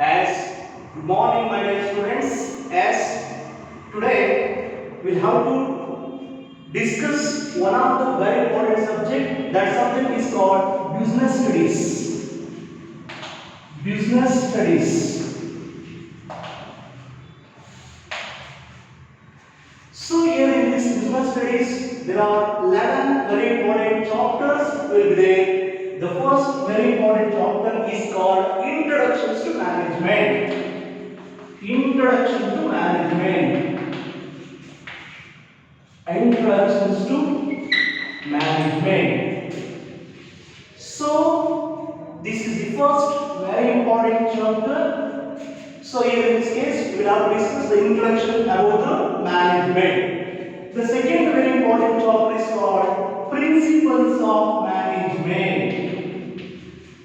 As good morning, my dear students. As today we'll have to discuss one of the very important subject. That subject is called business studies. Business studies. So here in this business studies, there are 11 very important chapters will be there. The first very important chapter is called Introductions to Management. Introduction to Management. Introductions to Management. So this is the first very important chapter. So here in this case, we will have to discuss the introduction about the management. The second very important chapter is called Principles of Management.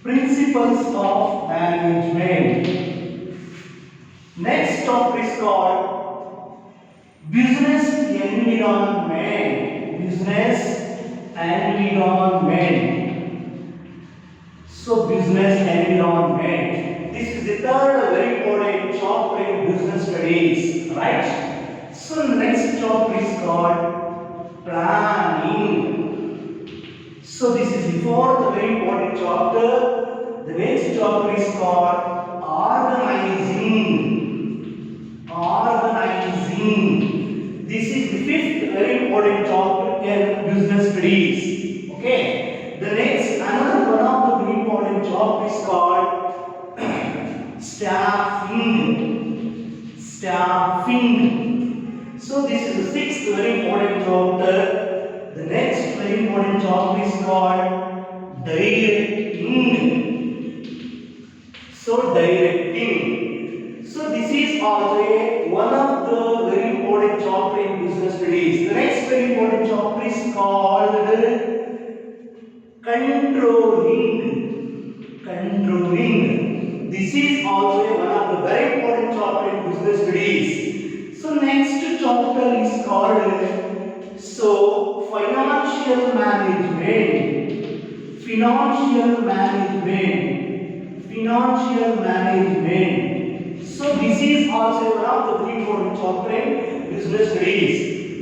Principles of Management. Next chapter is called Business Environment. Business Environment. So business environment. This is the third very important chapter in business studies, right? So next chapter is called planning. So this is the fourth very important chapter. The next chapter is called organizing. Organizing. This is the fifth very important chapter in business studies. Okay. The next another one of the very important chapter is called staffing. Staffing. So this is the sixth very important chapter. The next very important chapter is called directing. So directing. So this is also one of the very important chapter in business studies. The next very important chapter is called controlling. Controlling. This is also one of the very important chapter in business studies. So next chapter is called financial management. Financial management. Financial management. So this is also one of the very important chapter in business studies.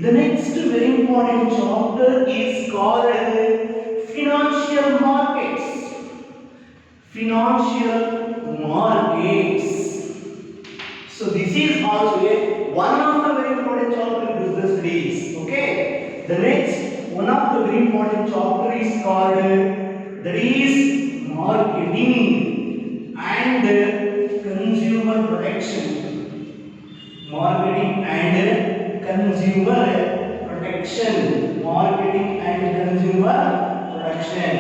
The next very important chapter is called financial markets. Financial markets. So this is also one of the very important chapter in business studies. Okay. The next one of the very important chapter is called that is marketing and consumer protection. Marketing and consumer protection. Marketing and consumer protection.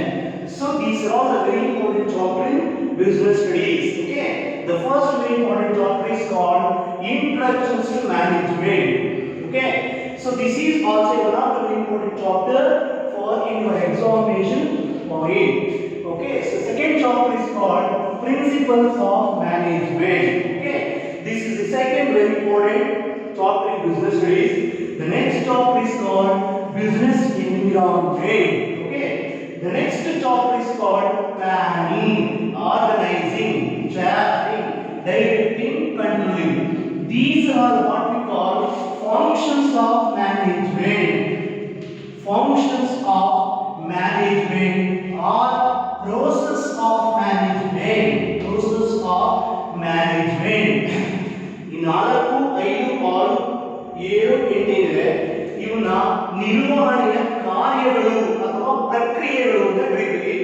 So these are all the very important chapter in business studies. Okay. The first very important chapter is called Introductions to Management. Okay. So this is also one of the very important chapter for in your examination point. Okay. So second chapter is called Principles of Management. Okay. This is the second very important chapter in business studies. The next chapter is called Business Environment. Okay. The next chapter is called planning, organizing, drafting, directing, controlling. These are what we call functions of management. Functions of management or process of management. Process of management. ಈ 4, 5, 6, 7, 8 ಇದೆ. ಇವನ್ನ ನಿರ್ವಹಣೆಯ ಕಾರ್ಯಗಳು ಅಥವಾ ಪ್ರಕ್ರಿಯೆಗಳು ಅಂತ ಕರೀತೀವಿ.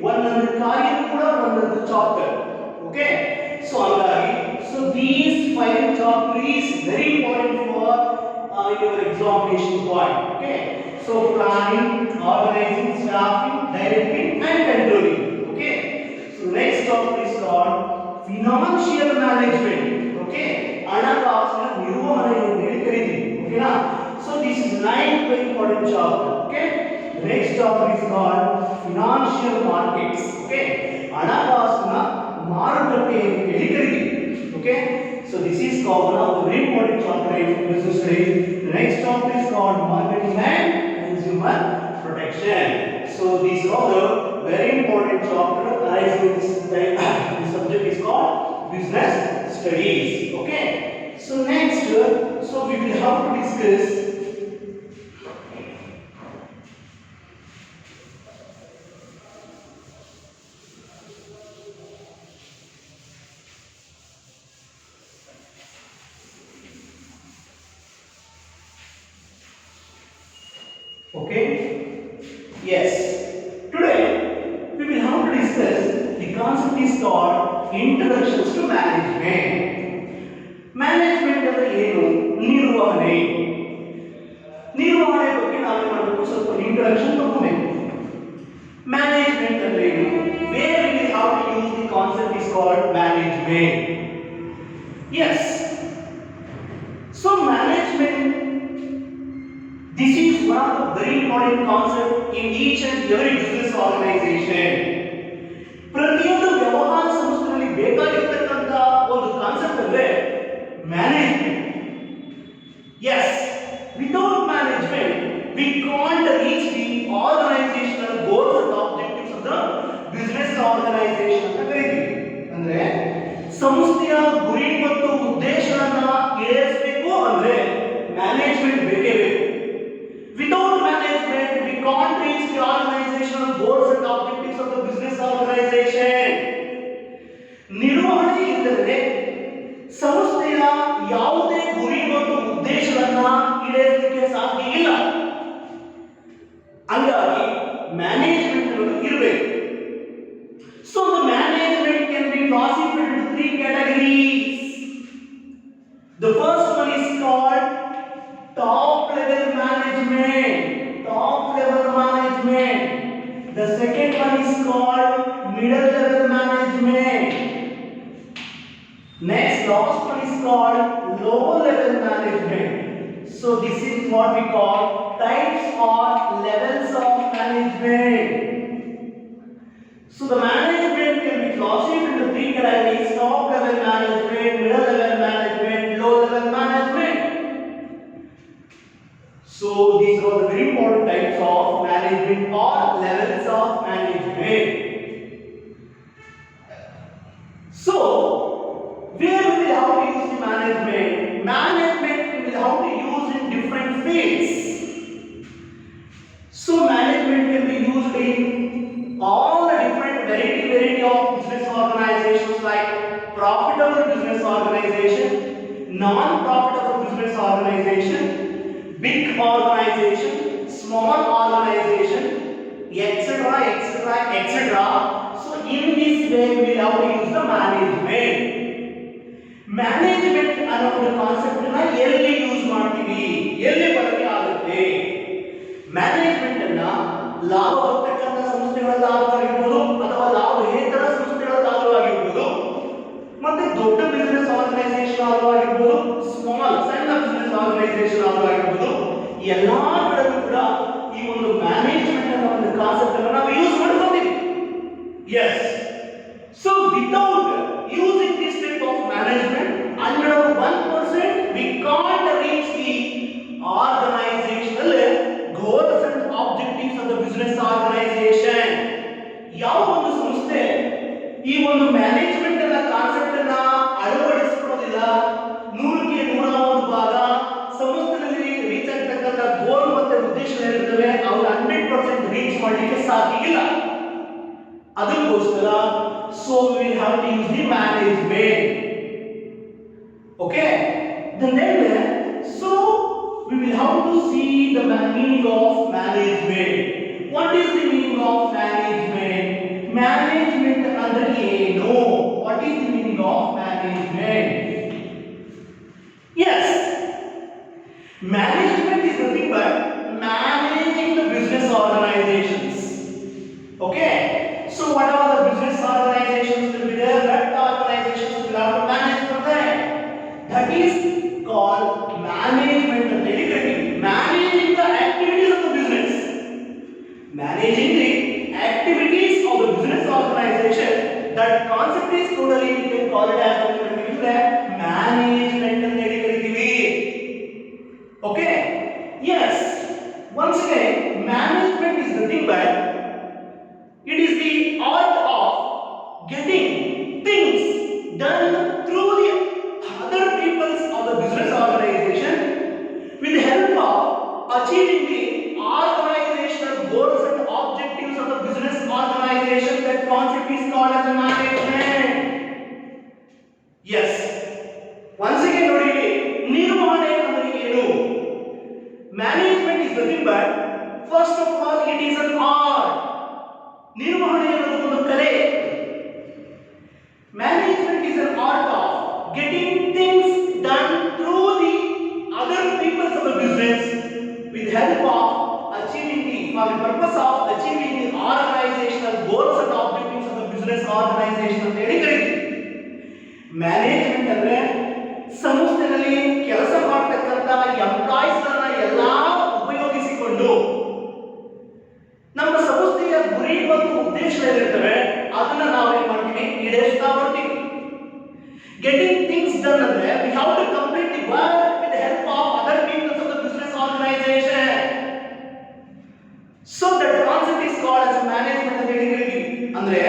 ಒಂದೊಂದು ಕಾರ್ಯ ಕೂಡ ಒಂದೊಂದು ಚಾಪ್ಟರ್. ಓಕೆ. ಸೊ ಹಾಗಾಗಿ these 5 chapters is very important for your examination point. Okay. So planning, organizing, staffing, directing and controlling. Okay. So next chapter is called financial management. Okay. ಹಣಕಾಸಿನ ನಿರ್ವಹಣೆಯನ್ನು ಕರೀತೀವಿ. Okay na? So this is 9th very important chapter. Okay. The next chapter is called financial markets. Okay. ಹಣಕಾಸಿನ ಮಾರುಕಟ್ಟೆಯನ್ನು ಕರೀತೀವಿ. Okay. So this is called one of the very important chapter in business studies. The next chapter is called marketing and consumer protection. So these are all the very important chapter. This subject is called business studies. Okay. So next, so we will have to discuss. Okay. Yes. Today we will have to discuss the concept is called introductions to management. Management ಅಂದ್ರೆ ಏನು? ನಿರ್ವಹಣೆ. ನಿರ್ವಹಣೆ ಬಗ್ಗೆ ನಾವು ಮಾಡಬೇಕು ಸ್ವಲ್ಪ introduction ತಗೋಬೇಕು. Management ಅಂದ್ರೆ ಏನು? Where we will have to use the concept is called management. Yes. So management, this is one of the very important concept in each and every business organization. ಪ್ರತಿಯೊಂದು ವ್ಯವಹಾರ ಸಂಸ್ಥೆಯಲ್ಲಿ ಬೇಕಾಗಿರತಕ್ಕಂತ ಒಂದು ಕಾನ್ಸೆಪ್ಟ್ ಅಂದ್ರೆ management. Yes, without management we can't reach the organizational goals and objectives of the business organization ಅಂತ ಕರೀತೀವಿ. ಅಂದ್ರೆ ಸಂಸ್ಥೆಯ ಗುರಿ ಮತ್ತು ಉದ್ದೇಶಗಳನ್ನ ಈಡೇರಿಸಬೇಕು ಅಂದ್ರೆ ಮ್ಯಾನೇಜ್ಮೆಂಟ್ ಬೇಕೇ ಬೇಕು. Without management, we can't reach the organizational goals and objectives of the business organization. ನಿರ್ವಹಣೆ ಇಲ್ಲದೆ ಸಂಸ್ಥೆಯ ಯಾವುದೇ ಗುರಿ ಮತ್ತು ಉದ್ದೇಶಗಳನ್ನ ಈಡೇರಿಸಲಿಕ್ಕೆ ಸಾಧ್ಯ ಇಲ್ಲ. ಹಾಗಾಗಿ ಮ್ಯಾನೇಜ್ಮೆಂಟ್ ಅನ್ನೋದು ಇರಬೇಕು. So the management can be classified into three categories. The first one is called top level management. Top level management. The second one is called middle level management. Next, last one is called lower level management. So this is what we call types or levels of management. So the management can be classified into three categories: top level management, middle level management, low level management. So these are the very important types of management or levels of management. So where we will have to use the management? Management we will have to use in different fields. So management can be used in all the different variety of business organizations like profitable business organization, non-profitable business organization, big organization, small organization, etc., etc., etc. So in this way we will have to use the management. Management ಅನ್ನೋ ಒಂದು concept ಅನ್ನ ಎಲ್ಲಿ use ಮಾಡ್ತೀವಿ, ಎಲ್ಲಿ ಬಳಕೆ ಆಗುತ್ತೆ? Management ಅನ್ನ ಲಾಭ ಬರ್ತಕ್ಕಂಥ ಸಂಸ್ಥೆಗಳಲ್ಲಾಗಿರ್ಬೋದು ಅಥವಾ ಲಾಭೇತರ ಸಂಸ್ಥೆಗಳಲ್ಲಾಗಿರ್ಬೋದು, ಮತ್ತೆ ದೊಡ್ಡ ಬಿಸಿನೆಸ್ ಆರ್ಗನೈಸೇಷನ್ ಆಗಿರ್ಬೋದು, ಸ್ಮಾಲ್ ಸಣ್ಣ ಬಿಸಿನೆಸ್ ಆರ್ಗನೈಸೇಷನ್ ಆಗಿರ್ಬೋದು, ಎಲ್ಲಾ ಕಡೆಗೂ ಕೂಡ ಈ ಒಂದು ಮ್ಯಾನೇಜ್ಮೆಂಟ್ ಅನ್ನೋ ಒಂದು ಕಾನ್ಸೆಪ್ಟ್ ಅನ್ನು ನಾವು ಯೂಸ್ ಮಾಡ್ಕೊಂಡಿದ್ದೀವಿ. Yes. So without using this type of management, under 1% we can't reach the organizational goals and objectives of the business organization. ಯಾವ ಒಂದು ಸಂಸ್ಥೆ ಈ ಒಂದು ಮ್ಯಾನೇಜ್ಮೆಂಟ್ ಅನ್ನ ಕಾನ್ಸೆಪ್ಟ್ ಅನ್ನ ಅಳವಡಿಸಿಕೊಳ್ಳೋದಿಲ್ಲ, 100ಕ್ಕೆ 101 ಭಾಗ ಸಂಸ್ಥೆಯಲ್ಲಿ ರೀಚ್ ಆಗ್ತಕ್ಕಂಥ ಗೋಲ್ ಮತ್ತೆ ಉದ್ದೇಶಗಳಿರ್ತವೆ, ಅವ್ರು 100% ರೀಚ್ ಮಾಡಲಿಕ್ಕೆ ಸಾಧ್ಯ ಇಲ್ಲ. ಅದಕ್ಕೋಸ್ಕರ so we will have to use the management. Okay, then so we will have to see the meaning of management. What is the meaning of management? Management ಅಂದ್ರೆ ಏನು? What is the meaning of management? Yes, management is nothing but managing the business organizations. Okay, so what are the business organizations will be there? That organizations will have to manage for that. That is called management. Managing the activities of the business. Managing the activities of the business organization. That concept is totally, we can call it as management. Okay. Yes. Once again, management is nothing but it is the art of getting things done organization with the help of achieving the organizational goals and objectives of the business organization. That concept is called as management. Yes. Once again ನೋಡಿ ನಿರ್ವಹಣೆ ಅಂದ್ರೆ ಏನು? Management is nothing but first of all it is an art. ನಿರ್ವಹಣೆ ಅನ್ನೋದು ಒಂದು ಕಲೆ. Management is an art of getting things done through the other people of the business with help of achieving the for the purpose of achieving the organizational goals and objectives of the business organization ಅಂತ ಹೇಳಿ ಕರೀತೀವಿ. Management ಅಂದ್ರೆ ಸಂಸ್ಥೆಯಲ್ಲಿ ಕೆಲಸ ಮಾಡತಕ್ಕಂತ employees ಗಳನ್ನ ಎಲ್ಲಾ ಉಪಯೋಗಿಸಿಕೊಂಡು ನಮ್ಮ ಸಂಸ್ಥೆಯ ಗುರಿ ಮತ್ತು ಉದ್ದೇಶಗಳಿರ್ತವೆ ಅದನ್ನ ನಾವು ಏನು ಮಾಡ್ತೀವಿ ಈಡೇರಿಸ್ತಾ ಬರ್ತೀವಿ. ಗೆಟಿಂಗ್ ಥಿಂಗ್ಸ್ ಡನ್ ಅಂದ್ರೆ we have to complete the work with the help of other people of the business organization. So that concept is called as management ಅಂತ ಹೇಳಿ ಕರೀತೀವಿ. ಅಂದ್ರೆ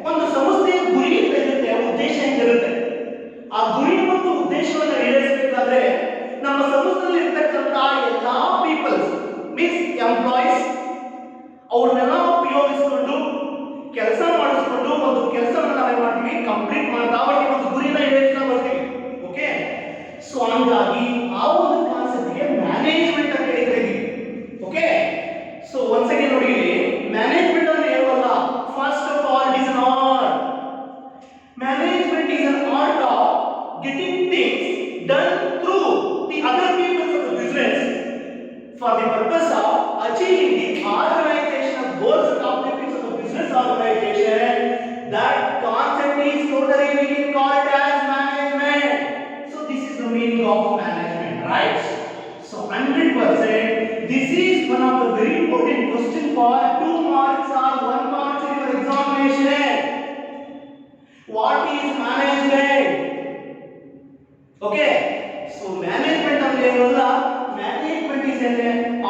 ಒಂದು ಸಂಸ್ಥೆಯ ಗುರಿ ಇರುತ್ತೆ, ಉದ್ದೇಶ ಇರುತ್ತೆ. ಆ ಗುರಿ ಮತ್ತು ಉದ್ದೇಶವನ್ನು ಈಡೇರಿಸಬೇಕಾದ್ರೆ ನಮ್ಮ ಸಂಸ್ಥೆಯಲ್ಲಿ ಇರತಕ್ಕಂತ ಎಲ್ಲಾ ಪೀಪಲ್ಸ್ ಮೀನ್ಸ್ ಎಂಪ್ಲಾಯೀಸ್ ಅವ್ರನ್ನೆಲ್ಲ ಉಪಯೋಗಿಸಿಕೊಂಡು ಕೆಲಸ ಮಾಡಿಸ್ಕೊಂಡು ಒಂದು ಕೆಲಸವನ್ನು ನಾವೇನ್ ಮಾಡ್ತೀವಿ ಕಂಪ್ಲೀಟ್ ಮಾಡ್ತಾ ಬರ್ತೀವಿ, ಒಂದು ಗುರಿನ ಈಡೇರಿಸ್ತಾ ಬರ್ತೀವಿ. ಓಕೆ, ಸೊ ಹಂಗಾಗಿ ಆ ಒಂದು ಕಾನ್ಸೆಪ್ಟ್ಗೆ ಮ್ಯಾನೇಜ್ಮೆಂಟ್ ಅಂತ ಹೇಳಿ ಕರೀತೀವಿ. ಓಕೆ, ಸೊ ಒನ್ಸ್ ಅಗೇನ್ ನೋಡಿ ಮ್ಯಾನೇಜ್ಮೆಂಟ್ ಅಂದ್ರೆ ಏನಲ್ಲ, first of all it is an art. Management is an art of getting things done through the other people of the business for the purpose of achieving the organizational goals and objectives of the business organization. That concept is totally we can call it as management. So this is the meaning of management, right? So 100% this is one of the very important question for 2 marks or 1 mark in your examination. What is management? Okay, so management ಅಂದ್ರೆ ಏನಲ್ಲ, management is an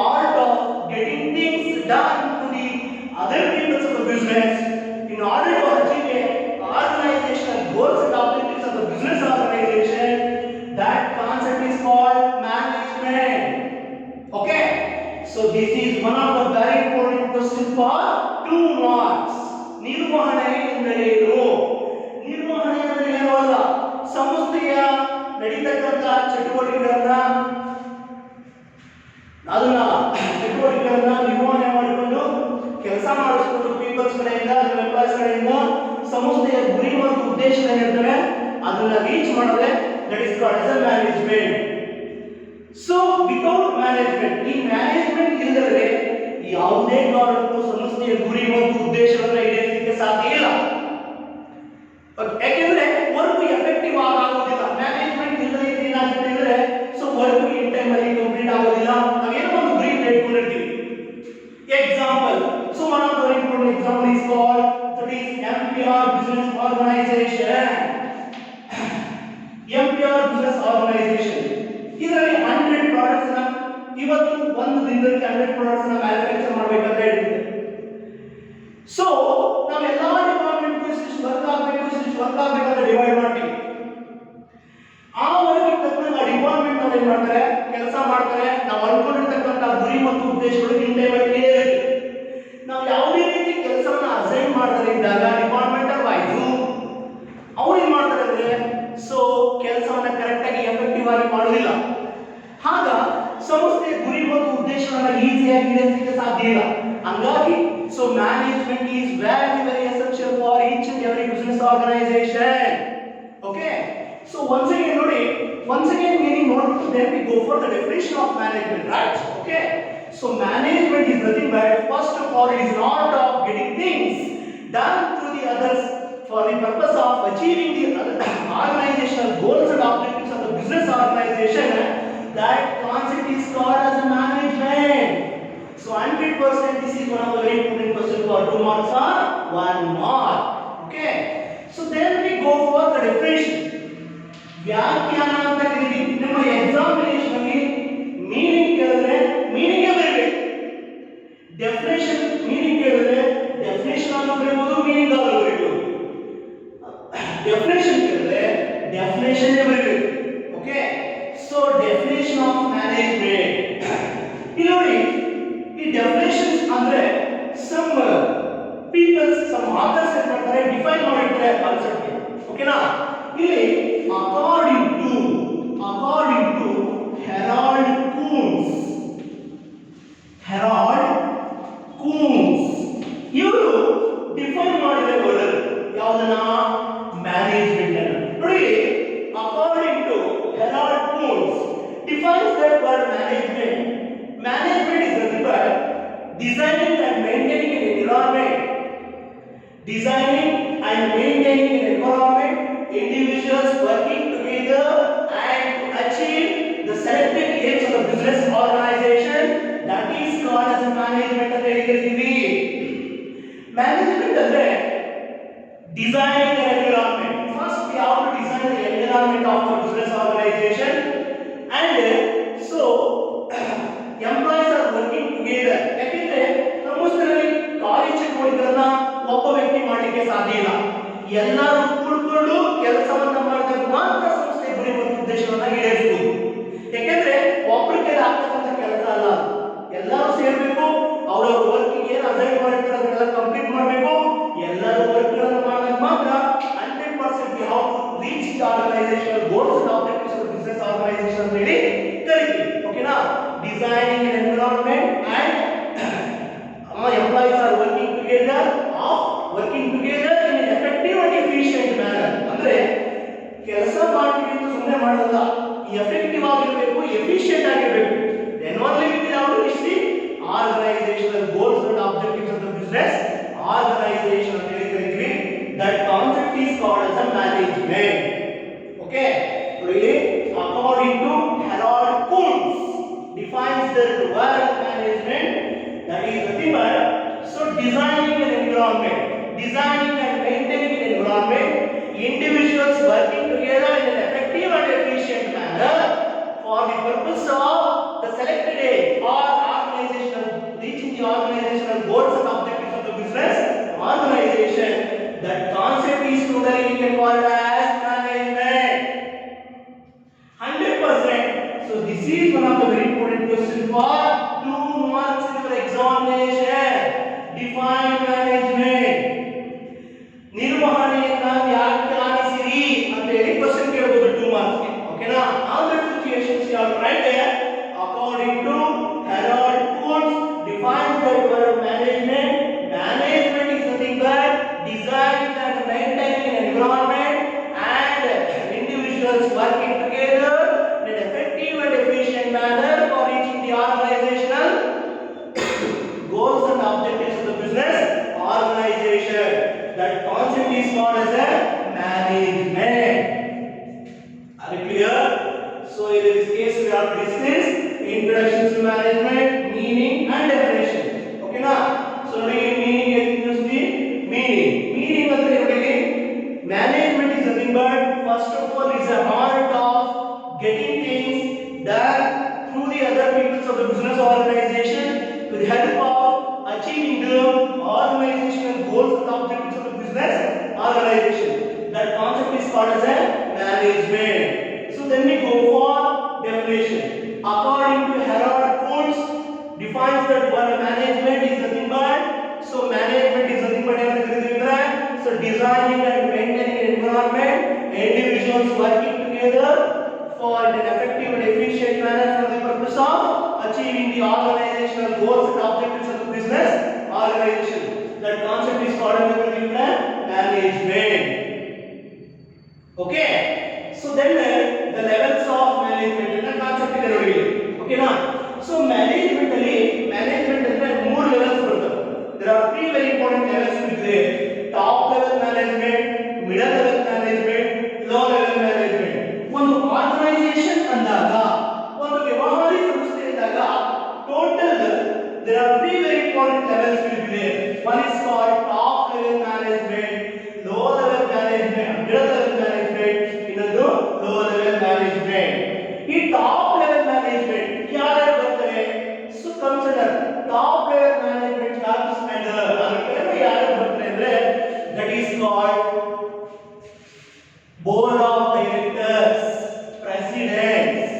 art of getting things done to the other people of the business in order to achieve a organizational goals and objectives of the business organization. That concept is called management. Okay, so this is one of the very important question for 2 marks. ನಿರ್ವಹಣೆ ಎಂದರೇನು? ನಿರ್ವಹಣೆ ಅಂದ್ರೆ ಏನಲ್ಲ, ಸಂಸ್ಥೆಯ ನಡೀತಕ್ಕಂತ ಚಟುವಟಿಕೆಗಳನ್ನ ನಿರ್ವಹಣೆ ಮಾಡಿಕೊಂಡು ಕೆಲಸ ಮಾಡಿಸಿಕೊಂಡು ಪೀಪಲ್ಸ್ ಕಡೆಯಿಂದ ಎಂಪ್ಲಾಯೀಸ್ ಕಡೆಯಿಂದ ಸಂಸ್ಥೆಯ ಗುರಿ ಮತ್ತು ಉದ್ದೇಶಗಳಿರ್ತವೆ ಅದನ್ನ ರೀಚ್ ಮಾಡೋದೇ that is called as management. So without management, ಈ ಮ್ಯಾನೇಜ್ಮೆಂಟ್ ಇಲ್ಲದೆ ಯಾವುದೇ ಕಾರಣಕ್ಕೂ ಸಂಸ್ಥೆಯ ಗುರಿ ಮತ್ತು ಉದ್ದೇಶಗಳನ್ನ ಈಡೇರಿಸಲಿಕ್ಕೆ ಸಾಧ್ಯ ಇಲ್ಲ. ಯಾಕೆಂದ್ರೆ ವರ್ಕ್ ಎಫೆಕ್ಟಿವ್ ಆಗೋದಿಲ್ಲ. ಮ್ಯಾನೇಜ್ಮೆಂಟ್ ಇಲ್ಲದೆ ಏನಾಗುತ್ತೆ ಅಂದ್ರೆ ಸೊ ವರ್ಕ್ ಇನ್ ಟೈಮ್ ಅಲ್ಲಿ ಕಂಪ್ಲೀಟ್ ಆಗೋದಿಲ್ಲ. ನಾವೇನೋ ಒಂದು ಗುರಿ ಇಟ್ಕೊಂಡಿರ್ತೀವಿ. Example, so one of the very important example is called that is MPR business organisation. MPR business organisation ಇದರಲ್ಲಿ 100 ಪ್ರಾಡಕ್ಟ್ಸ್ ನ ಇವತ್ತು ಒಂದು ದಿನದಲ್ಲಿ 100 ಪ್ರಾಡಕ್ಟ್ಸ್ ನ ಮ್ಯಾನುಫ್ಯಾಕ್ಚರ್ ಮಾಡಬೇಕಂತ ಹೇಳಿದ್ರೆ, ಸೊ ನಾವೆಲ್ಲಾ ಡಿಪಾರ್ಟ್ಮೆಂಟ್ ಇಷ್ಟು ವರ್ಕ್ ಆಗಬೇಕಂತ ಡಿವೈಡ್ ಮಾಡ್ತೀವಿ. ಆ ವರ್ಕ್ ತಕ್ಕಂತ ಡಿಪಾರ್ಟ್ಮೆಂಟ್ ಅವ್ರು ಏನ್ ಮಾಡ್ತಾರೆ, ಕೆಲಸ ಮಾಡ್ತಾರೆ. ನಾವು ಅನ್ಕೊಂಡಿರ್ತಕ್ಕಂಥ ಗುರಿ ಮತ್ತು ಉದ್ದೇಶಗಳು ಇನ್ ಟೈಮ್ ಅಲ್ಲಿ ಇರುತ್ತೆ. ನಾವು ಯಾವುದೇ ರೀತಿ ಕೆಲಸವನ್ನ ಅಸೈನ್ ಮಾಡದೇ ಇದ್ದಾಗ ಡಿಪಾರ್ಟ್ಮೆಂಟಲ್ ವೈಸು ಅವ್ರು ಏನ್ ಮಾಡ್ತಾರೆ ಅಂದ್ರೆ ಸೊ ಕೆಲಸವನ್ನ ಕರೆಕ್ಟ್ ಆಗಿ ಎಫೆಕ್ಟಿವ್ ಆಗಿ ಮಾಡೋದಿಲ್ಲ. ಆಗ ಸಂಸ್ಥೆಯ ಗುರಿ ಮತ್ತು ಉದ್ದೇಶವನ್ನ ಈಸಿಯಾಗಿ ಈಡೇರಿಸಲಿಕ್ಕೆ ಸಾಧ್ಯ ಇಲ್ಲ. ಹಂಗಾಗಿ so management is very essential for each and every business organization. Okay, so once again meaning note, then we go for the definition of management, right? Okay, so management is nothing but first of all it is an art of getting things done through the others for the purpose of achieving the organizational goals and objectives of the business organization. That concept is called as management. So 100% this is one of the very important question for 2 marks or 1 mark. Okay, so then we go for the definition. ವ್ಯಾಖ್ಯಾನ ಅಂತ ಕರೀತೀವಿ. ನಮ್ಮ examination ಅಲ್ಲಿ meaning ಕೇಳಿದ್ರೆ meaning ಬರೀಬೇಕು. Definition meaning ಕೇಳಿದ್ರೆ definition ಅನ್ನು ಬರೀಬಹುದು, meaning ಅನ್ನು ಬರೀಬಹುದು. ಡೆಫಿನೇಷನ್ ಕೇಳಿದ್ರೆ ಡೆಫಿನೇಷನ್ ಬರೀಬೇಕು. Okay, so So definition of management. ಇಲ್ಲಿ ನೋಡಿ ಈ ಡೆಫಿನೇಷನ್ಸ್ ಅಂದ್ರೆ some people some authors ಏನ್ ಮಾಡ್ತಾರೆ ಡಿಫೈನ್ ಮಾಡಿರ್ತಾರೆ ಕಾನ್ಸೆಪ್ಟ್ ಓಕೆನಾ ಇಲ್ಲಿ according to Harold Kuhns ಇವರು ಡಿಫೈನ್ ಮಾಡಿದ ವರ್ಡ್ ಯಾವುದನ್ನ ಮ್ಯಾನೇಜ್ಮೆಂಟ್ ಅನ್ನು ನೋಡಿ according to Harold Kuhns defines that word management is nothing but designing and maintaining an environment individuals working together and to achieve the selected aims of the business organization that is called as management ಅಂತ ಹೇಳಿದ್ದೀವಿ management ಅಂದ್ರೆ designing an environment first we have to design the environment of the business organization and so employees are working together ಯಾಕಂದ್ರೆ ಸಂಸ್ಥೆಯಲ್ಲಿ ಕಾರ್ಯಚಟುವಟಿಕೆಗಳನ್ನ ಒಬ್ಬ ವ್ಯಕ್ತಿ ಮಾಡಲಿಕ್ಕೆ ಸಾಧ್ಯ ಇಲ್ಲ ಎಲ್ಲರೂ ಕೂಡಿಕೊಂಡು ಕೆಲಸವನ್ನ ಮಾಡಿದಾಗ ಮಾತ್ರ ಸಂಸ್ಥೆ ಗುರಿ ಮತ್ತು ಉದ್ದೇಶವನ್ನ ಈಡೇರಿಸಬಹುದು ಯಾಕಂದ್ರೆ ಒಬ್ಬರ ಕೈಲಿ ಆಗ್ತಕ್ಕಂಥ ಕೆಲಸ ಅಲ್ಲ ಎಲ್ಲರೂ ಸೇರಬೇಕು ಅವರವರ ವರ್ಕಿಂಗ್ ಏನು ಅಸೈನ್ ಮಾಡಿರ್ತಾರೆ ಅದನ್ನೆಲ್ಲ ಕಂಪ್ಲೀಟ್ ಮಾಡಬೇಕು ಎಲ್ಲರೂ ವರ್ಕ್ಗಳನ್ನು ಮಾಡಿದಾಗ ಮಾತ್ರ 100% we have to reach the organizational goals and objectives of the business organization ಅಂತ ಹೇಳಿ ಕರೀತೀವಿ ಓಕೆನಾ designing an environment and employees are working together in an effective and efficient manner ಅಂದ್ರೆ ಕೆಲಸ ಮಾಡ್ತೀವಿ ಅಂತ ಸುಮ್ಮನೆ ಮಾಡೋದಲ್ಲ ಎಫೆಕ್ಟಿವ್ ಆಗಿರಬೇಕು ಎಫಿಷಿಯಂಟ್ ಆಗಿರಬೇಕು then only we will have to reach the organizational goals and objectives of the business organization ಅಂತ ಹೇಳಿ ಕರೀತೀವಿ that concept is called as a management okay really according to Harold Kuhns defines the word management that is nothing but so designing and maintaining an environment individuals working together in an effective and efficient manner for the purpose of the selected aim or organizational reaching the organizational goals and objectives of the business organization that concept is totally called as management 100%. So this is one of the very important questions for 2 marks in your examination. Define management. ನಿರ್ವಹಣೆಯನ್ನ ವ್ಯಾಖ್ಯಾನಿಸಿರಿ ಅಂತ ಹೇಳಿ question ಕೇಳಬಹುದು 2 marks ಗೆ ಓಕೆನಾ all the situations you have to write there according to Harold Kuhns defines the word management is nothing but designing and maintaining an environment and individuals working together in an effective and efficient manner for reaching the organizational goals and objectives of the business organization that concept is called as a management are you clear so in this case we have to discuss introduction to management meaning and definition okay na so ನೋಡಿ meaning meaning ಅಂದ್ರೆ ನೋಡಿ management is nothing but first of all is a art of getting things done through the other peoples of the business organization with the help of achieving the organizational goals and objectives of the business organization that concept is called as a management so then we go for definition according to Harold Kuhns defines that word management is nothing but so management is nothing but so designing and maintaining an environment individuals working together for an effective and efficient manner for the purpose of achieving the organizational goals and objectives of the business organization that concept is called as management okay so then the levels of management and the concept ಇದೆ ನೋಡಿ ಓಕೆನಾ so management ಅಂದ್ರೆ 3 levels ಬರ್ತವೆ there are 3 very important levels ಇದೆ top level management middle level management low level management ಒಂದು organisation ಅಂದಾಗ ಒಂದು ವ್ಯವಹಾರ ಸಂಸ್ಥೆ ಅಂದಾಗ total there are 3 very important levels will be there one is called top level management low level management middle level management ಇನ್ನೊಂದು low level management ಈ top level management ಯಾರು ಬರ್ತಾರೆ so consider top level management comes under ಅದರ ಕೆಳಗೆ ಯಾರು ಬರ್ತಾರೆ ಅಂದ್ರೆ that is called board of directors presidents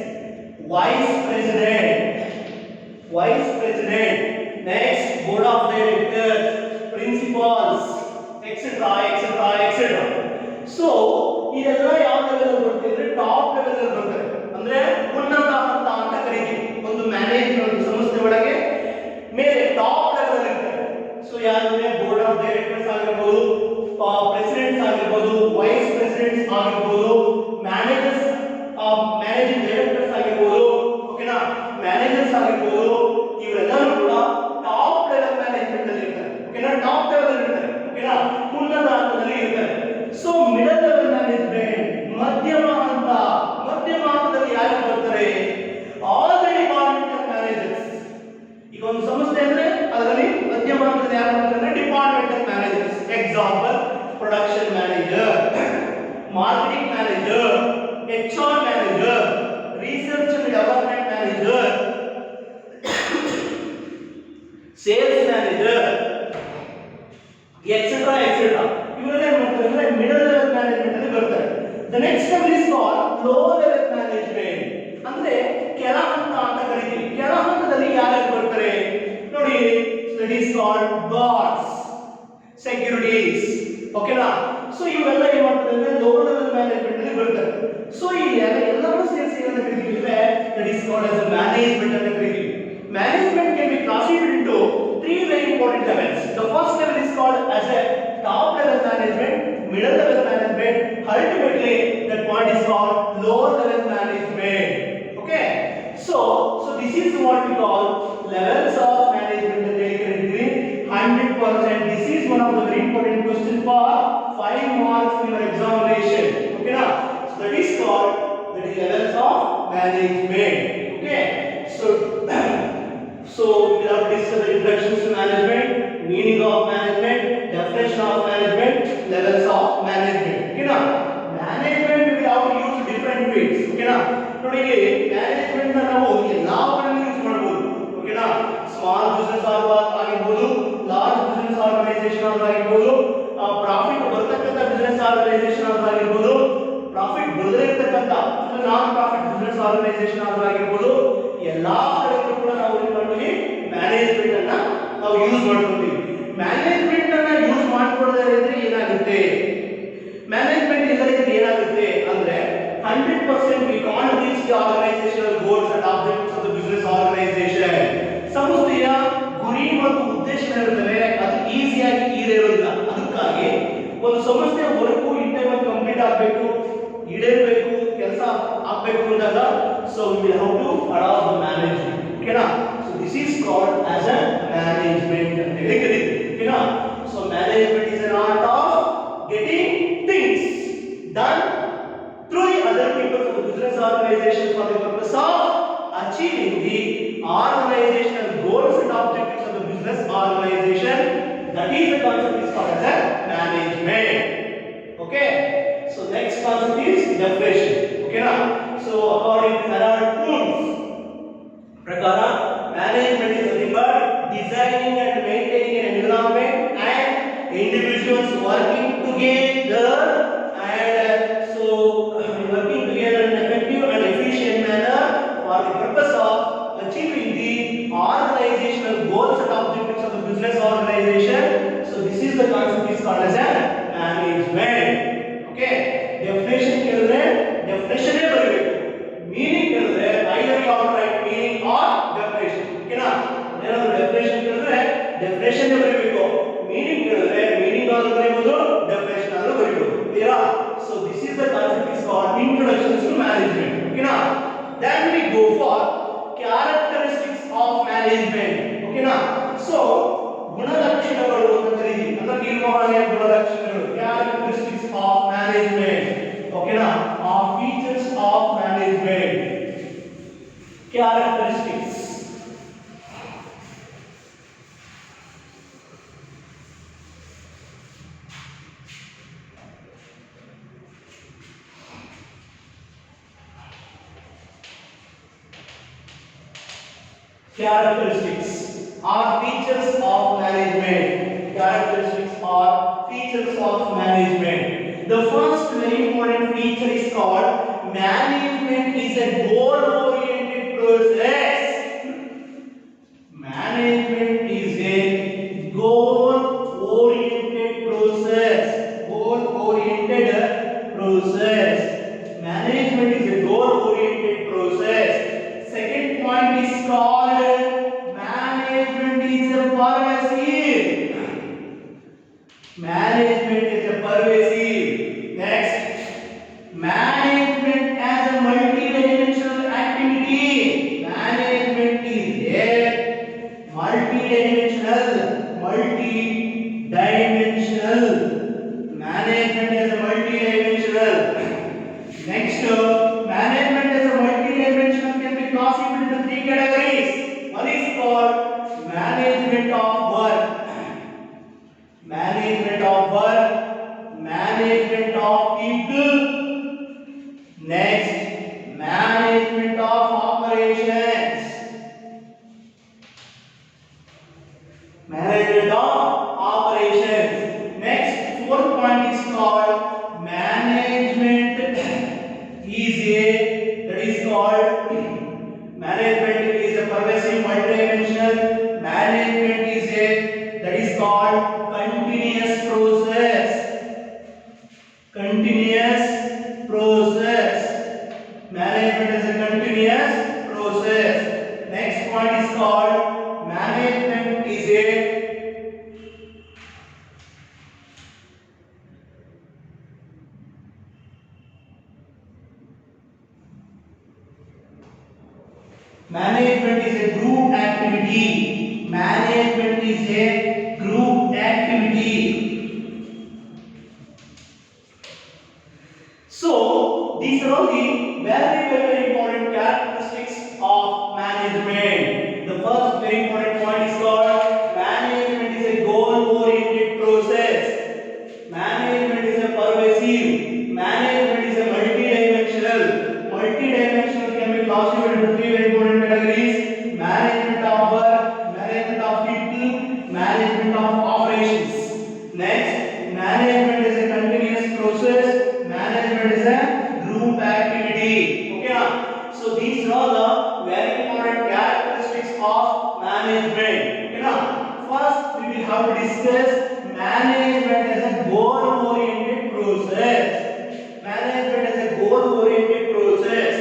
ಆಗಿರಬಹುದು, ವೈಸ್ ಪ್ರೆಸಿಡೆಂಟ್ಸ್ ಆಗಿರಬಹುದು, ಮ್ಯಾನೇಜರ್ಸ್ ಮ್ಯಾನೇಜಿಂಗ್ ಡೈರೆಕ್ಟರ್ಸ್ ಆಗಿರಬಹುದು, ಓಕೆನಾ, ಮ್ಯಾನೇಜರ್ಸ್ ಆಗಿರಬಹುದು, ಇವರೆಲ್ಲರೂ ಕೂಡ ಟಾಪ್ ಲೆವೆಲ್ ಮ್ಯಾನೇಜ್ಮೆಂಟ್ ಅಲ್ಲಿ ಇರ್ತಾರೆ. ಓಕೆನಾ, ಟಾಪ್ ಲೆವೆಲ್ ಅಲ್ಲಿ ಇರ್ತಾರೆ. ಓಕೆನಾ, ಉನ್ನತ ಹಂತದಲ್ಲಿ ಇರ್ತಾರೆ. ಸೊ ಮಿಡಲ್ ಲೆವೆಲ್ ಮ್ಯಾನೇಜ್ಮೆಂಟ್ ಮಧ್ಯಮ ಹಂತ, ಮಧ್ಯಮ ಹಂತದಲ್ಲಿ ಯಾರು ಬರ್ತಾರೆ? All the departmental managers. ಈಗ ಒಂದು ಸಂಸ್ಥೆ ಅಂದ್ರೆ ಅದರಲ್ಲಿ ಮಧ್ಯಮ ಹಂತದಲ್ಲಿ ಯಾರು ಬರ್ತಾರೆ? Departmental managers. Example production manager, marketing manager, HR manager, research and development manager, sales manager, etcetera etcetera. ಇವರೆಲ್ಲ ಏನು ಮಾಡ್ತಾರೆ ಅಂದ್ರೆ ಮಿಡಲ್ ಲೆವೆಲ್ ಮ್ಯಾನೇಜ್ಮೆಂಟ್ ಅಲ್ಲಿ ಬರ್ತಾರೆ. The next level is called low level management, ಅಂದ್ರೆ ಕೆಳ ಹಂತ ಅಂತ ಕರೀತೀವಿ. ಕೆಳ ಹಂತದಲ್ಲಿ ಯಾರ್ಯಾರು ಬರ್ತಾರೆ ನೋಡಿ? That is called guards, securities. ಓಕೆನಾ, ಸೊ ಇವರೆಲ್ಲ ಏನು ಮಾಡ್ತಾರೆ ಅಂದ್ರೆ ಲೋ ಲೆವೆಲ್ ಮ್ಯಾನೇಜ್ಮೆಂಟ್ ಅಲ್ಲಿ ಬರ್ತಾರೆ. ಸೊ ಈ ಎಲ್ಲರೂ ಸೇರಿಸಿ ಏನಂತ ಕರೀತೀವಿ? That is called as a management ಅಂತ ಕರೀತೀವಿ. Management can be classified into three very important levels. The first level is called as a top level management, middle level management, ultimately that point is called lower level management. Okay, so this is what we call levels of management in the category 100%. This is one of the very important question for 5 marks in your examination. Okay now, so that is called the levels of management. Okay, so we have discussed the introductions to management, meaning of management, definition of management, levels of management. Okay na, management we have to use different ways. Okay na, ನೋಡಿ management na ನಾವು ಎಲ್ಲಾ ಕಡೆನೂ use ಮಾಡಬಹುದು. Okay na, small business ಆಗಿರಬಹುದು, large business organisation ಆಗಿರಬಹುದು, profit ಬರ್ತಕ್ಕಂತ business organisation ಆಗಿರಬಹುದು, profit ಬರದೇ ಇರತಕ್ಕಂತ ನಾನ್ ಪ್ರಾಫಿಟ್ ಬಿಸಿನೆಸ್ ಆರ್ಗನೈಸೇಷನ್ ಆಗಿರಬಹುದು, ಎಲ್ಲಾ ಕಡೆಗೂ ಕೂಡ ನಾವು ಏನು ಮಾಡ್ತೀವಿ? ಮ್ಯಾನೇಜ್ಮೆಂಟ್ ಅನ್ನ ನಾವು ಯೂಸ್ ಮಾಡ್ತೀವಿ. ಮ್ಯಾನೇಜ್ಮೆಂಟ್ ಅನ್ನ ಯೂಸ್ ಮಾಡ್ಕೊಳ್ಳದೆ ಇದ್ರೆ ಏನಾಗುತ್ತೆ? ಮ್ಯಾನೇಜ್ಮೆಂಟ್ ಇಲ್ಲದೆ ಇದ್ರೆ ಏನಾಗುತ್ತೆ ಅಂದ್ರೆ 100% we can't reach the organizational goals and objectives of the business organization. ಸಂಸ್ಥೆಯ ಗುರಿ ಮತ್ತು ಉದ್ದೇಶಗಳಿರುತ್ತವೆ, ಅದು ಈಸಿಯಾಗಿ ಈಡೇರೋದಿಲ್ಲ. ಅದಕ್ಕಾಗಿ ಒಂದು ಸಂಸ್ಥೆಯ ವರ್ಕು ಇನ್ ಟೈಮ್ ಕಂಪ್ಲೀಟ್ ಆಗಬೇಕು, ಈಡೇರಬೇಕು, ಕೆಲಸ ಆಗಬೇಕು ಅಂದಾಗ so we will have to adopt the management. Okay na, so this is called as a management ಅಂತ ಹೇಳಿ ಕರೀತೀವಿ. Okay na, so management is an art of getting things done through the other people of the business organization for the purpose of achieving the organizational goals and objectives of the business organization. That is the concept is called as a management. Okay, so next concept is definition. Okay na, so according to Harold Kuntz prakara, management is nothing but designing and maintaining an environment and individuals working together and working together in an effective and efficient manner for the purpose of achieving the organizational goals and objectives of the business organization. So this is the concept is called as a management. Okay, definition ಕೇಳಿದ್ರೆ definition ಏ ಬರಬೇಕು, meaning ಕೇಳಿದ್ರೆ either you have to write meaning or definition. Okay na, ಏನಾದರೂ definition ಕೇಳಿದ್ರೆ definition ಏ ಬರಬೇಕು, meaning ಕೇಳಿದ್ರೆ meaning ಆದ್ರೂ ಬರೀಬಹುದು, definition ಆದ್ರೂ ಬರೀಬಹುದು. clear? So this is the concept is called introductions to management. Okay na, then we go for characteristics of management. Okay na, so ಗುಣಲಕ್ಷಣಗಳು ಅಂತ ಕರೀತೀವಿ, ಅಂದ್ರೆ ನಿರ್ವಹಣೆಯ ಗುಣಲಕ್ಷಣಗಳು, characteristics of management. Okay na, or features of management. Characteristics. Characteristics are features of management. Characteristics are features of management. The first very important feature is called management is a goal oriented process. Management is a goal oriented process. Goal oriented process. Management is a goal oriented process. Second point is called management is a pervasive. Management is a pervasive. of people. Next, management of operations. Management of operations. Next, fourth point is called management is a that is called management is a pervasive multidimensional. Management is a that is called continuous process. Continuous process. Management is a continuous process. Next point is called management is a management is a group activity. Management is a group activity. So these are all the very important characteristics of management. The first very important point is called management is a goal-oriented process. Management is a pervasive. Management is a multidimensional. Multidimensional can be classified into three very important categories: management of work, management of people, management of operations. Next, management is a continuous process. Management is a group activity. Okay na? So these are the very important characteristics of management. Okay na? First we will have to discuss management as a goal oriented process. Management as a goal oriented process.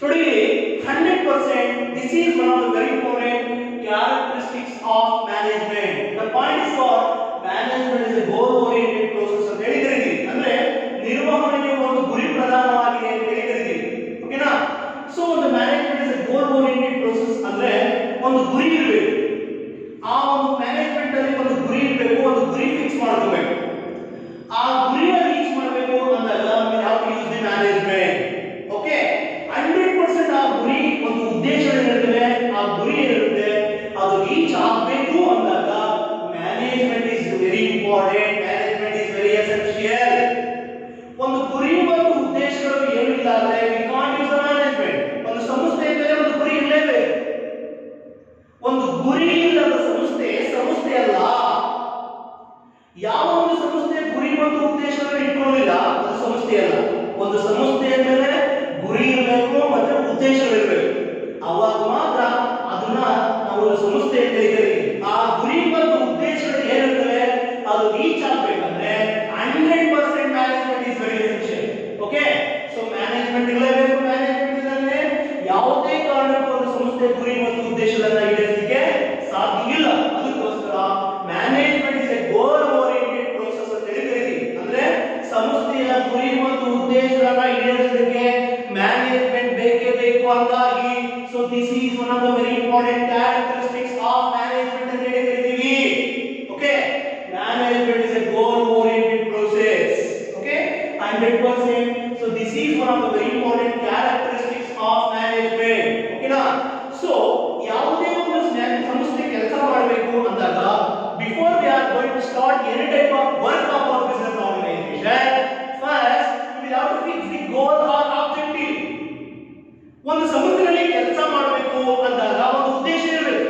Today 100% this is one of the very important characteristics of management. The point is called management is a goal oriented process ಅಂತ ಹೇಳಿದ್ರಿ. ಅಂದ್ರೆ ನಿರ್ವಹಣೆಯು ಒಂದು ಗುರಿ ಪ್ರಧಾನವಾಗಿದೆ ಅಂತ ಹೇಳಿದ್ರಿ. ಓಕೆನಾ? ಸೊ ಒಂದು management is a goal oriented process ಅಂದ್ರೆ ಒಂದು ಗುರಿ ಇರಬೇಕು. ಆ ಒಂದು ಮ್ಯಾನೇಜ್ಮೆಂಟ್ ಅಲ್ಲಿ ಒಂದು ಗುರಿ ಇರಬೇಕು, ಒಂದು ಗುರಿ ಫಿಕ್ಸ್ ಮಾಡ್ಕೋಬೇಕು. ಆ ಗುರಿಯ ರೀಚ್ ಮಾಡಬೇಕು ಅಂದಾಗ we have to use the management. Okay 100% ಆ ಗುರಿ ಒಂದು ಉದ್ದೇಶಗಳಿರುತ್ತವೆ, ಆ ಗುರಿ ಇರುತ್ತೆ, ಅದು ರೀಚ್ ಆಗಬೇಕು ಅಂದಾಗ management is very important. Management is very essential. ಒಂದು ಗುರಿ ಮತ್ತು ಉದ್ದೇಶಗಳು ಏನಿಲ್ಲ ಅಂದ್ರೆ we can't use the management. ಒಂದು ಸಂಸ್ಥೆ ಇದ್ದರೆ ಒಂದು ಗುರಿ ಇರಲೇಬೇಕು. ಒಂದು ಗುರಿ ಇಲ್ಲದ ಸಂಸ್ಥೆ ಅಲ್ಲ. ಯಾವ ಒಂದು ಸಂಸ್ಥೆ ಗುರಿ ಮತ್ತು ಉದ್ದೇಶಗಳನ್ನು ಇಟ್ಕೊಳ್ಳಿಲ್ಲ ಅದು ಸಂಸ್ಥೆ ಅಲ್ಲ. ಒಂದು ಸಂಸ್ಥೆಯ ಮೇಲೆ ಗುರಿ ಇರಬೇಕು ಮತ್ತೆ ಉದ್ದೇಶಗಳಿರಬೇಕು, ಅವಾಗ ಮಾತ್ರ ಅದನ್ನ ನಾವು ಸಂಸ್ಥೆ ಅಂತ ಕರೀತೀವಿ. ಆ ಗುರಿ ಮತ್ತು ಉದ್ದೇಶಗಳು ಏನಿರ್ತವೆ ಅದು ರೀಚ್ ಆಗಬೇಕಂದ್ರೆ 100% management is very essential. Okay, so management ಇರಲೇಬೇಕು. ಮ್ಯಾನೇಜ್ಮೆಂಟ್ ಇಲ್ಲಂದ್ರೆ ಯಾವುದೇ ಕಾರಣಕ್ಕೂ ಒಂದು ಸಂಸ್ಥೆ ಗುರಿ ಮತ್ತು ಉದ್ದೇಶಗಳನ್ನ ಈಡೇರಿಸಲಿಕ್ಕೆ ಸಾಧ್ಯ ಇಲ್ಲ. ಅದಕ್ಕೋಸ್ಕರ management is a goal oriented process ಅಂತ ಹೇಳಿ ಕರೀತೀವಿ. ಅಂದ್ರೆ ಸಂಸ್ಥೆಯ ಗುರಿ ಮತ್ತು ಉದ್ದೇಶಗಳನ್ನ ಈಡೇರಿಸಲಿಕ್ಕೆ ಮ್ಯಾನೇಜ್ಮೆಂಟ್ ಬೇಕೇ ಬೇಕು. ಹಾಗಾಗಿ so this is one of the very important characteristics of management ಅಂತ ಹೇಳಿ ಕರೀತೀವಿ. Okay, management is a goal oriented process. Okay, 100%. So this is one of the very important characteristics of management. ಓಕೆನಾ? So ಯಾವುದೇ ಒಂದು ಸಂಸ್ಥೆ ಕೆಲಸ ಮಾಡಬೇಕು ಅಂದಾಗ before we are going to start any type of work of our business organisation, first we will have to fix the goal or objective. ಒಂದು ಸಂಸ್ಥೆಯಲ್ಲಿ ಕೆಲಸ ಮಾಡಬೇಕು ಅಂದಾಗ ಒಂದು ಉದ್ದೇಶ ಇರಬೇಕು.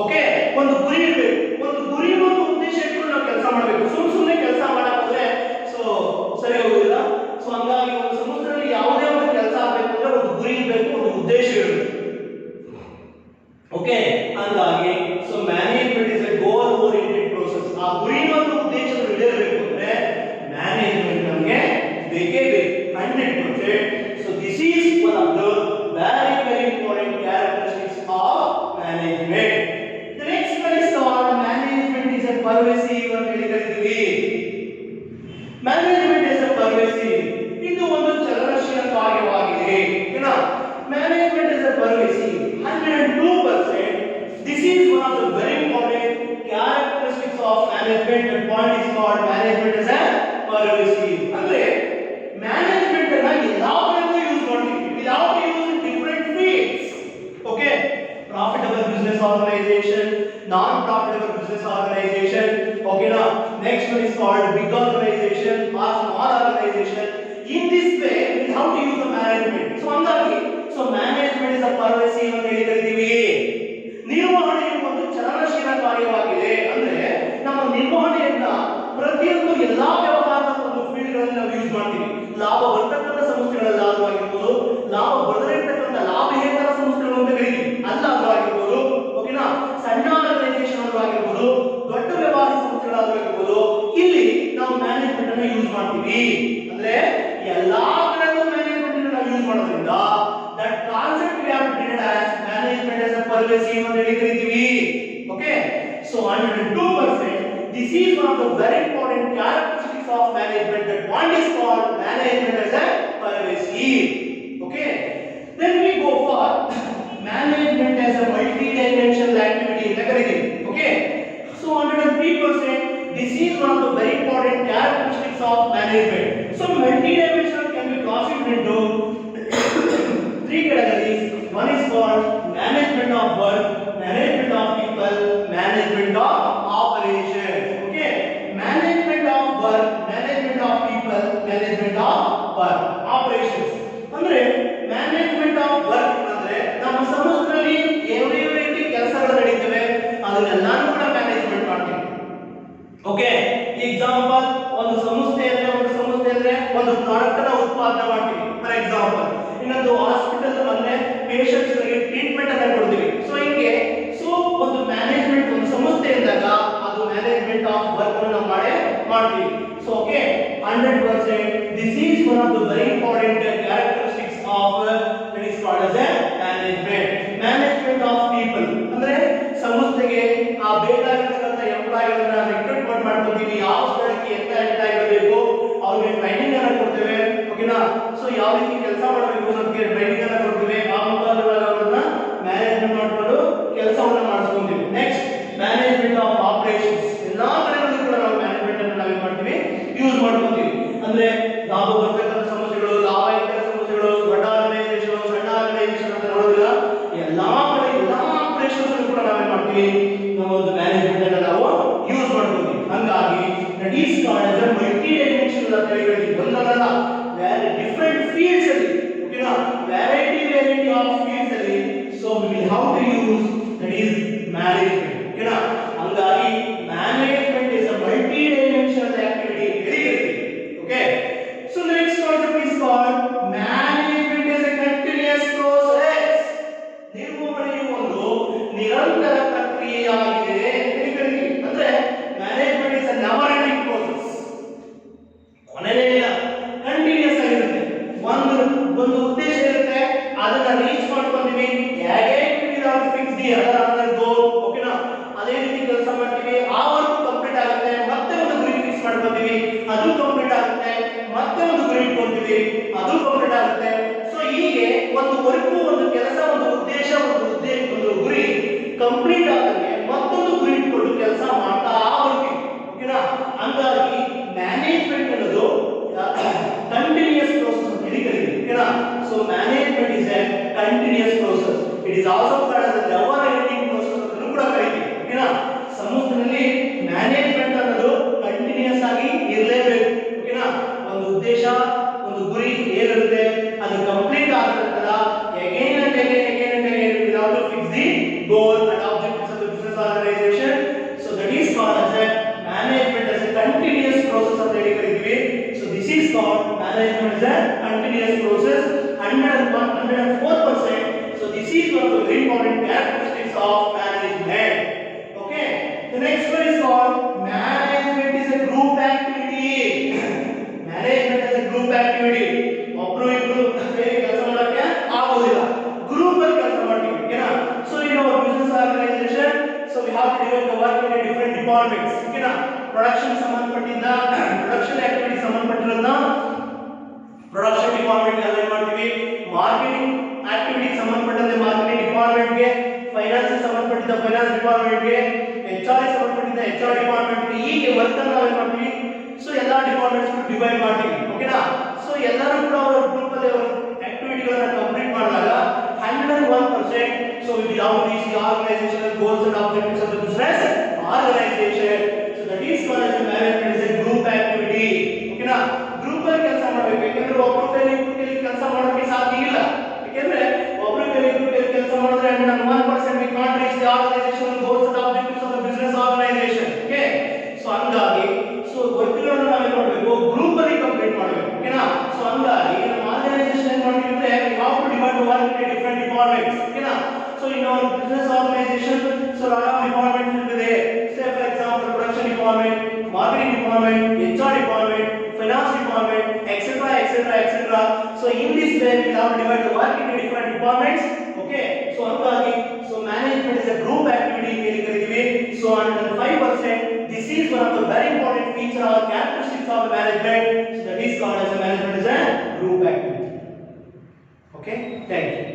ಓಕೆ, ಒಂದು ಗುರಿ ಇರಬೇಕು. ಒಂದು ಗುರಿ ಮತ್ತು ಉದ್ದೇಶ ಇಟ್ಕೊಂಡು ನಾವು ಕೆಲಸ ಮಾಡಬೇಕು. ಸುಮ್ಮನೆ ಕೆಲಸ ಮಾಡಕ್ಕೆ ಸೊ ಸರಿ ಹೋಗುದಿಲ್ಲ. ಸೊ ಹಂಗಾಗಿ ಒಂದು ಸಂಸ್ಥೆಯಲ್ಲಿ ಯಾವುದೇ ಒಂದು ಕೆಲಸ ಆಗಬೇಕು ಅಂದ್ರೆ ಒಂದು ಗುರಿ ಇರಬೇಕು, ಒಂದು ಉದ್ದೇಶ ಇರಬೇಕು. ಓಕೆ, ಹಂಗಾಗಿ so management is a goal oriented process. ಆ is called big organization or small organization. In this way, we have to use the management. So hangagi, so management is a pervasive ಅಂತ ಹೇಳಿ ಕರಿತೀವಿ. ನಿರ್ವಹಣೆಯು ಒಂದು ಚಲನಶೀಲ ಕಾರ್ಯವಾಗಿದೆ. ಅಂದ್ರೆ ನಮ್ಮ ನಿರ್ವಹಣೆಯನ್ನ ಪ್ರತಿಯೊಂದು ಎಲ್ಲಾ ವ್ಯವಹಾರದ ಒಂದು ಫೀಲ್ಡ್ ಗಳಲ್ಲಿ ನಾವು ಯೂಸ್ ಮಾಡ್ತೀವಿ. ಲಾಭ ಬರ್ತಕ್ಕಂಥ ಸಂಸ್ಥೆಗಳಲ್ಲಾದ್ರೂ ಆಗಿರ್ಬೋದು, ಲಾಭ ಬರದೇ ಇರ್ತಕ್ಕಂಥ ಲಾಭೇತರ ಸಂಸ್ಥೆಗಳು ಅಂತ ಕರಿತೀವಿ ಅಲ್ಲಾದ್ರೂ ಆಗಿರ್ಬೋದು, ಓಕೆನಾ, ಸಣ್ಣ ಆರ್ಗನೈಸೇಷನ್ ಆದ್ರೂ ಆಗಿರ್ಬೋದು, ದೊಡ್ಡ ವ್ಯವಹಾರ ಸಂಸ್ಥೆಗಳಾದ್ರೂ ಆಗಿರ್ಬೋದು, ಇಲ್ಲಿ ನಾವು ಮ್ಯಾನೇಜ್ಮೆಂಟ್ ಅನ್ನು ಯೂಸ್ ಮಾಡ್ತೀವಿ. ಅಂದ್ರೆ ಎಲ್ಲಾ ಕಡೆಗೂ ಮ್ಯಾನೇಜ್ಮೆಂಟ್ ಅನ್ನು ನಾವು ಯೂಸ್ ಮಾಡೋದ್ರಿಂದ that concept we have treated as management as a pervasive ಅಂತ ಹೇಳಿ ಕರಿತೀವಿ. Okay, so 102% this is one of the very important characteristics of management. That one is called management as a pervasive. Okay, then we go for management as a multi-dimensional activity in the curriculum. Okay, so 103% this is one of the very important characteristics of management. So multi-dimensional can be classified into three categories. One is called management of work, management of people, management of operations. Okay, management of work, management of people, management of work, operations. ಅಂದ್ರೆ management of work ಅಂದ್ರೆ ನಮ್ಮ ಸಂಸ್ಥೆಯಲ್ಲಿ ಯಾವ ರೀತಿ ಕೆಲಸಗಳು ನಡೀತವೆ ಅದನ್ನೆಲ್ಲಾನು ಕೂಡ management ಮಾಡ್ತೀವಿ. Okay, example, ಒಂದು ಸಂಸ್ಥೆ ಅಂದ್ರೆ ಒಂದು ಪ್ರಾಡಕ್ಟ್ ಅನ್ನು ಉತ್ಪಾದನೆ ಮಾಡ್ತೀವಿ. ಫಾರ್ ಎಕ್ಸಾಂಪಲ್, ಇನ್ನೊಂದು ಹಾಸ್ಪಿಟಲ್ ಅಂದ್ರೆ ಪೇಷಂಟ್ಸ್ ಗಳಿಗೆ ಟ್ರೀಟ್ಮೆಂಟ್ ಅನ್ನು ಕೊಡ್ತೀವಿ. ಸೊ ಹಿಂಗೆ ಸೊ ಒಂದು ಮ್ಯಾನೇಜ್ಮೆಂಟ್ ಒಂದು ಸಂಸ್ಥೆ ಇದ್ದಾಗ ಅದು ಮ್ಯಾನೇಜ್ಮೆಂಟ್ ಆಫ್ ವರ್ಕ್ ಅನ್ನು ನಾವು ಮಾಡ್ತೀವಿ. So okay, 100% this is one of the very important characteristics of that is called as a management. Management of people ಅಂದ್ರೆ ಸಂಸ್ಥೆಗೆ ಆ ಬೇಕಾಗಿರತಕ್ಕಂತ ಎಂಪ್ಲಾಯಿಗಳನ್ನ ರಿಕ್ರೂಟ್ಮೆಂಟ್ ಮಾಡ್ಕೊತೀವಿ. ಯಾವ ಸ್ಥಳಕ್ಕೆ ಎಂತ ಇರಬೇಕು ಅವ್ರಿಗೆ ಟ್ರೈನಿಂಗ್ ಅನ್ನು ಕೊಡ್ತೇವೆ. ಓಕೆನಾ, ಸೊ ಯಾವ ರೀತಿ ಕೆಲಸ ಮಾಡಬೇಕು ಅನ್ನೋದಕ್ಕೆ ಟ್ರೈನಿಂಗ್ ಅನ್ನು ಕೊಡ್ತೇವೆ. ಆ ಮುಖಾಂತರ ಅವರನ್ನ ಮ್ಯಾನೇಜ್ಮೆಂಟ್ ಮಾಡ್ಕೊಂಡು ಕೆಲಸವನ್ನ ಮಾಡಿಸ್ಕೊಂತೀವಿ. Next, management of operations. ಎಲ್ಲಾ ಕಡೆಗಳಲ್ಲೂ ಕೂಡ ನಾವು ಮ್ಯಾನೇಜ್ಮೆಂಟ್ ಅನ್ನು ನಾವೇನ್ ಮಾಡ್ತೀವಿ, ಯೂಸ್ ಮಾಡ್ಕೊಂತೀವಿ. ಅಂದ್ರೆ ಲಾಭ ಬರ್ತಕ್ಕಂಥ ಸಮಸ್ಯೆಗಳು, ಲಾಭೇತರ ಸಮಸ್ಯೆಗಳು, ದೊಡ್ಡ ಆರ್ಗನೈಸೇಷನ್, ಸಣ್ಣ ಆರ್ಗನೈಸೇಷನ್ ಅಂತ ನೋಡೋದಿಲ್ಲ, ಎಲ್ಲಾ ಕಡೆ ಎಲ್ಲಾ ಆಪರೇಷನ್ಸ್ ಕೂಡ ನಾವೇನ್ ಮಾಡ್ತೀವಿ, ನಾವು ಒಂದು ಮ್ಯಾನೇಜ್ಮೆಂಟ್ ಅನ್ನು ನಾವು ಯೂಸ್ ಮಾಡ್ತೀವಿ. ಹಂಗಾಗಿ that is called as a multi dimensional ಅಂತ ಹೇಳಿ ಒಂದಲ್ಲ ವೇರೆ ಡಿಫರೆಂಟ್ ಫೀಲ್ಡ್ಸ್ ಅಲ್ಲಿ, ಓಕೆನಾ, ವೆರೈಟಿ ಆಫ್ ಫೀಲ್ಡ್ಸ್ ಅಲ್ಲಿ. So we will how to use that is management. ಓಕೆನಾ, ಹಂಗಾಗಿ management is a multi dimensional activity. Okay, so the next concept is called management as a continuous process. ನಿರ್ವಹಣೆಯು ಒಂದು ನಿರಂತರ ಪ್ರಕ್ರಿಯೆಯಾಗಿದೆ ಅಂದ್ರೆ management is a never ending process. ಕೊನೆಯೇ ಇಲ್ಲ, continuous ಆಗಿರುತ್ತೆ. ಒಂದು ಉದ್ದೇಶ ಇರುತ್ತೆ, ಅದನ್ನ ರೀಚ್ ಮಾಡ್ಕೊಂತೀವಿ. ಹೇಗೆ ಫಿಕ್ಸ್ ದಿ ಅದರ್ ಗೋಲ್. ಓಕೆನಾ, ಅದೇ ರೀತಿ ಕೆಲಸ ಮಾಡ್ತೀವಿ, ಆ ವರ್ಕ್ ಕಂಪ್ಲೀಟ್ ಆಗುತ್ತೆ. ಮತ್ತೆ ಒಂದು ಗುರಿ ಫಿಕ್ಸ್ ಮಾಡ್ಕೊಂತೀವಿ, ಅದು ಕಂಪ್ಲೀಟ್ ಆಗುತ್ತೆ. ಮತ್ತೆ ಒಂದು ಗುರಿ ಇಟ್ಕೊಂತೀವಿ, ಅದು ಕಂಪ್ಲೀಟ್ ಆಗುತ್ತೆ. ಸೊ ಹೀಗೆ ಒಂದು ವರ್ಕ್, ಒಂದು ಕೆಲಸ, ಒಂದು ಉದ್ದೇಶ, ಒಂದು ಗುರಿ ಕಂಪ್ಲೀಟ್ ಆದ್ರೆ ಮತ್ತೊಂದು ಗುರಿ ಇಟ್ಕೊಂಡು ಕೆಲಸ ಮಾಡ್ತಾ ಬರ್ತೀವಿ. ಓಕೆನಾ, ಹಂಗಾಗಿ ಮ್ಯಾನೇಜ್ಮೆಂಟ್ ಅನ್ನೋದು ಕಂಟಿನ್ಯೂಸ್ ಪ್ರೋಸೆಸ್ ಅಂತ ಹೇಳಿ ಕರೀತೀವಿ. ಓಕೆನಾ, so management is a continuous process. It is also called as a never ending process ಅಂತ ಕೂಡ ಕರೀತೀವಿ. ಓಕೆನಾ, ಸಂಸ್ಥೆಯಲ್ಲಿ ಮ್ಯಾನೇಜ್ಮೆಂಟ್ ಅನ್ನೋದು ಕಂಟಿನ್ಯೂಸ್ ಆಗಿ ಇರಲೇಬೇಕು. ಓಕೆನಾ, ಒಂದು ಉದ್ದೇಶ, ಒಂದು ಗುರಿ ಏನಿರುತ್ತೆ ಅದು complete ಆಗಿರುತ್ತಲ್ಲ, again and again we have to fix the goal and objectives of the business organization. So that is called as a management as a continuous process ಅಂತ ಹೇಳಿ ಕರೀತೀವಿ. So this is called management as a continuous process. 104%. So this is one of the very important characteristics of management. Okay, the next one is called management is a group activity. Management is a group activity. ಒಬ್ರು ಇಬ್ರು ಸೇರಿ ಕೆಲಸ ಮಾಡಕ್ಕೆ ಆಗೋದಿಲ್ಲ, group ಅಲ್ಲಿ ಕೆಲಸ ಮಾಡ್ತೀವಿ. ಓಕೆನಾ, so in our business organisation, so we have to divide the work in different departments. ಓಕೆನಾ, ಪ್ರೊಡಕ್ಷನ್ ಸಂಬಂಧಪಟ್ಟಿದ್ದ ಪ್ರೊಡಕ್ಷನ್ ಆಕ್ಟಿವಿಟಿ ಸಂಬಂಧಪಟ್ಟಿರೋದನ್ನ ಪ್ರೊಡಕ್ಷನ್ ಡಿಪಾರ್ಟ್ಮೆಂಟ್ ಗೆ ಅಲೈನ್ ಮಾಡ್ತೀವಿ. ಮಾರ್ಕೆಟಿಂಗ್ ಆಕ್ಟಿವಿಟಿ ಸಂಬಂಧಪಟ್ಟಂತೆ ಮಾರ್ಕೆಟಿಂಗ್ ಡಿಪಾರ್ಟ್ಮೆಂಟ್ ಗೆ, ಫೈನಾನ್ಸ್ ಸಂಬಂಧಪಟ್ಟಿದ್ದ ಫೈನಾನ್ಸ್ ಡಿಪಾರ್ಟ್ಮೆಂಟ್ ಗೆ, HR ಸಂಬಂಧಪಟ್ಟಿದ್ದ HR ಡಿಪಾರ್ಟ್ಮೆಂಟ್ ಗೆ, ಹೀಗೆ ವರ್ಕ್ ಅನ್ನು ನಾವು ಮಾಡ್ತೀವಿ. ಸೊ ಎಲ್ಲಾ ಡಿಪಾರ್ಟ್ಮೆಂಟ್ಸ್ ಡಿವೈಡ್ ಮಾಡ್ತೀವಿ. ಓಕೆನಾ, ಸೊ ಎಲ್ಲರೂ ಕೂಡ ಅವರ ಗ್ರೂಪ್ ಅಲ್ಲಿ ಆಕ್ಟಿವಿಟಿಗಳನ್ನು ಕಂಪ್ಲೀಟ್ ಮಾಡಿದಾಗ 101%. So we will have these organizational goals and objectives of the business organization. So that is called as management as a department, HR department, finance department, etc., etc., etc. So in this way we have to divide the work into different departments. Okay. So hangagi, so management is a group activity ಇಲ್ಲಿ ಕರೀತೀವಿ. So 105%. This is one of the very important feature or characteristics of management. So that is called as a management is a group activity. Okay. Thank you.